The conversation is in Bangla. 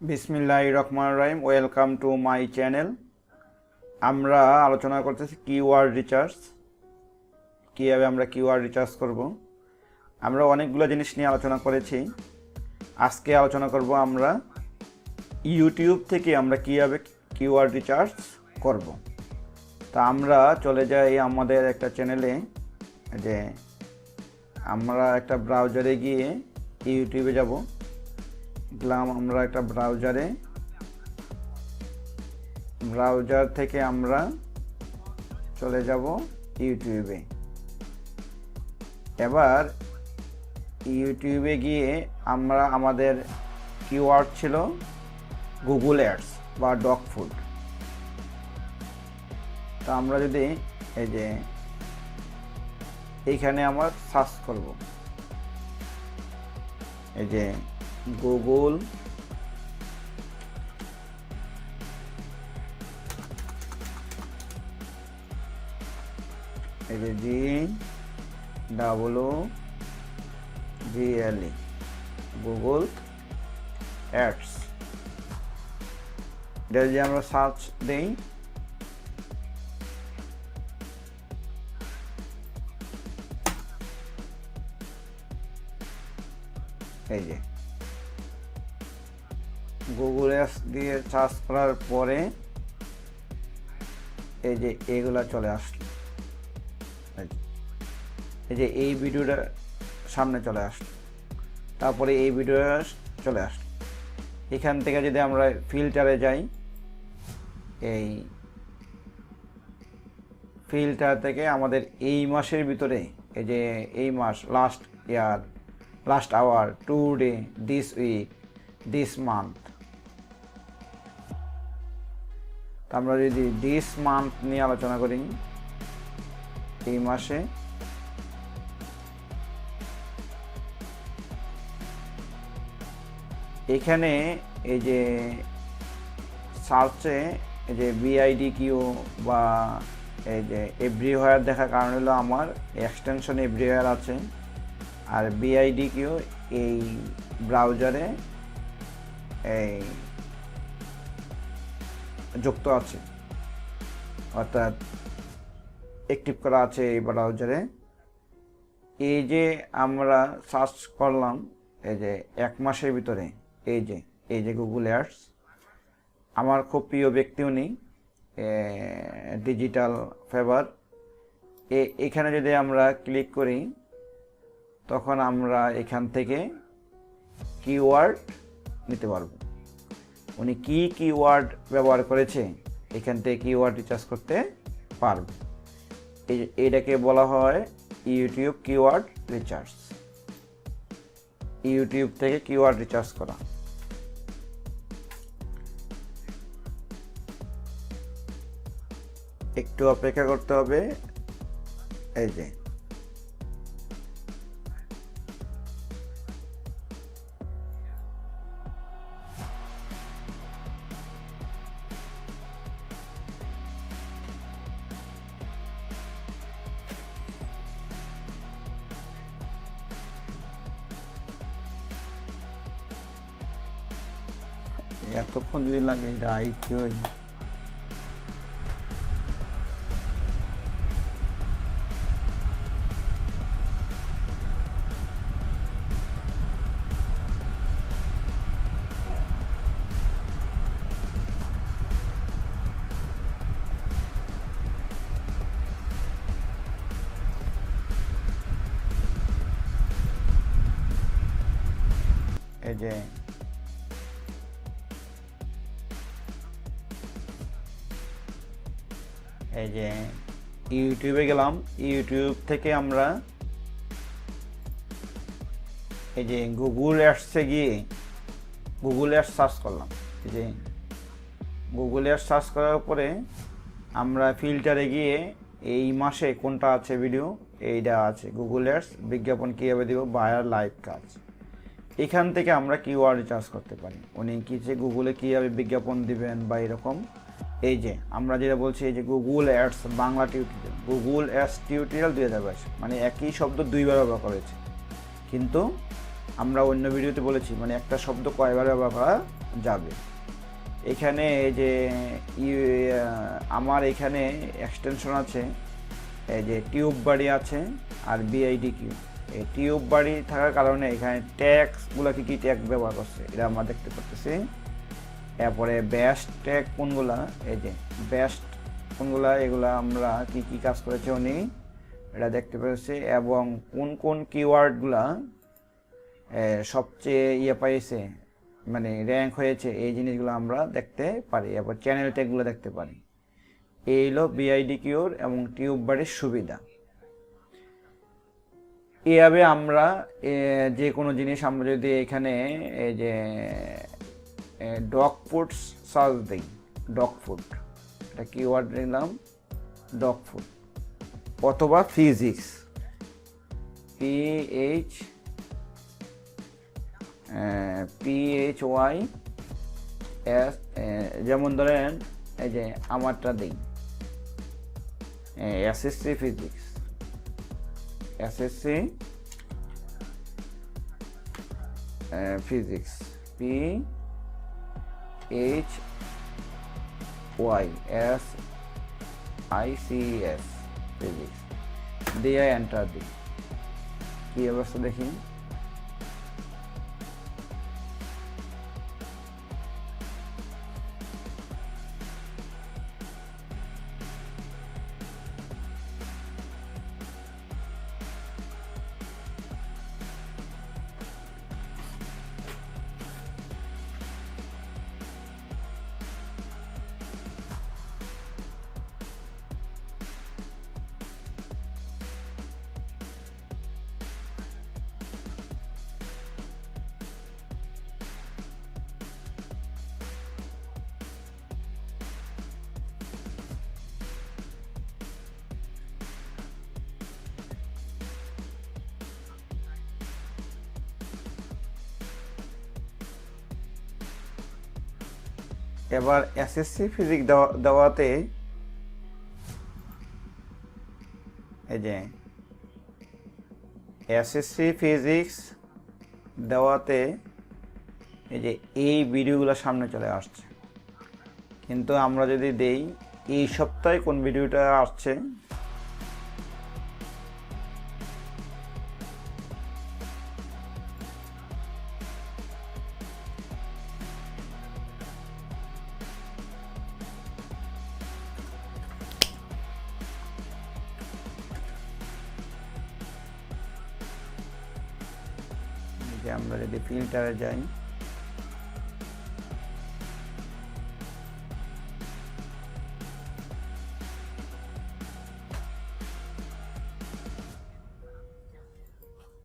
বিসমিল্লাহির রহমানির রহিম। Welcome to my channel. আমরা আলোচনা করতেছি কিওয়ার্ড রিসার্চ, কীভাবে আমরা কিওয়ার্ড রিসার্চ করব। আমরা অনেকগুলো জিনিস নিয়ে আলোচনা করেছি। আজকে আলোচনা করব আমরা ইউটিউব থেকে আমরা কীভাবে কিওয়ার্ড রিসার্চ করব। তা আমরা চলে যাই আমাদের একটা চ্যানেলে, যে আমরা একটা ব্রাউজারে গিয়ে ইউটিউবে যাব। গেলাম আমরা একটা ব্রাউজার থেকে আমরা চলে যাব ইউটিউবে। এবার ইউটিউবে গিয়ে আমরা আমাদের কিওয়ার্ড ছিল গুগল অ্যাডস বা ডগ ফুড। তা আমরা যদি এই যে এইখানে আমরা সার্চ করব, এই যে গুগল এই যে GGLE গুগল অ্যাডস, এটা যদি আমরা সার্চ দেই, এই যে গুগল অ্যাডস দিয়ে সার্চ করার পরে এই যে এগুলা চলে আসলো, এই যে এই ভিডিওটা সামনে চলে আসলো, তারপরে এই ভিডিওটা চলে আসলো। এখান থেকে যদি আমরা ফিল্টারে যাই, এই ফিল্টার থেকে আমাদের এই মাসের ভিতরে এই যে এই মাস, last year, last hour, today, this week, this month, আমরা যদি দিস মান্থ নিয়ে আলোচনা করি, এই মাসে এখানে এই যে সার্চে এই যে বিআইডি কিউ বা এই যে এভরিওয়্যার দেখার কারণ হলো আমার এক্সটেনশন এভরিওয়্যার আছে, আর বিআইডি কিউ এই ব্রাউজারে এই যুক্ত আছে, অর্থাৎ অ্যাক্টিভ করা আছে এই ব্রাউজারে। এই যে আমরা সার্চ করলাম এই যে এক মাসের ভিতরে, এই যে গুগল অ্যাডস, আমার খুব প্রিয় ব্যক্তি উনি, ডিজিটাল ফেভার। এখানে যদি আমরা ক্লিক করি, তখন আমরা এখান থেকে কিওয়ার্ড নিতে পারবো। উনি কি কিওয়ার্ড ব্যবহার করেছে, এখান থেকে কিওয়ার্ড রিসার্চ করতে পারবো। এটাকে বলা হয় ইউটিউব কিওয়ার্ড রিসার্চ। ইউটিউব থেকে কিওয়ার্ড রিসার্চ করা। একটু অপেক্ষা করতে হবে। এই যে এতক্ষণ যদি লাগে, এটা আইটি হয়। এই যে ইউটিউবে গেলাম, ইউটিউব থেকে আমরা এই যে গুগল অ্যাডসে গিয়ে গুগল অ্যাডস সার্চ করলাম। এই যে গুগল অ্যাডস সার্চ করার পরে আমরা ফিল্টারে গিয়ে এই মাসে কোনটা আছে ভিডিও, এইটা আছে গুগল অ্যাডস বিজ্ঞাপন কীভাবে দিব, বায়ার লাইভ কাজ। এখান থেকে আমরা কিওয়ার্ড রিসার্চ করতে পারি। উনি যে গুগলে কীভাবে বিজ্ঞাপন দিবেন বা এরকম। এই যে আমরা যেটা বলছি, এই যে Google ads Bangla tutorial, Google ads tutorial 2022, মানে একই শব্দ দুইবার ব্যবহার করেছে, কিন্তু আমরা অন্য ভিডিওতে বলেছি মানে একটা শব্দ কয়বার ব্যবহার করা যাবে। এখানে যে আমার এখানে এক্সটেনশন আছে, এই যে টিউব বাড়ি আছে আর বিআইডিকিউ। এই টিউব বাড়ি থাকার কারণে এখানে ট্যাগসগুলো কী ট্যাগ ব্যবহার করছে এটা আমরা দেখতে পাচ্ছি। এরপরে বেস্ট ট্যাগ কোনগুলা, এই যে বেস্ট কোনগুলা, এগুলা আমরা কি কাজ করেছে উনি এটা দেখতে পাচ্ছি, এবং কোন কোন কিওয়ার্ডগুলা সবচেয়ে পাইছে মানে র্যাঙ্ক হয়েছে এই জিনিসগুলো আমরা দেখতে পারি। এরপর চ্যানেল ট্যাগগুলো দেখতে পারি। এই হলো বিআইডিকিউর এবং টিউব বাড়ির সুবিধা। এভাবে আমরা যে কোনো জিনিস আমরা যদি এখানে এই যে ডগ ফুড সার্চ দিই, ডগ ফুড এটা কিওয়ার্ড নিলাম ডগ ফুড, অথবা ফিজিক্স PHYS, যেমন ধরেন এই যে আমারটা দিই SSC physics, SSC physics PHYSICS physics দিয়ে এন্টার দিই। কি অবস্থা দেখি, এবার এসএসসি ফিজিক্স দেওয়াতে এই যে এসএসসি ফিজিক্স দেওয়াতে এই যে এই ভিডিওগুলো সামনে চলে আসছে। কিন্তু আমরা যদি দেই এই সপ্তাহে কোন ভিডিওটা আসছে, আমরা যদি ফিল্টারে যাই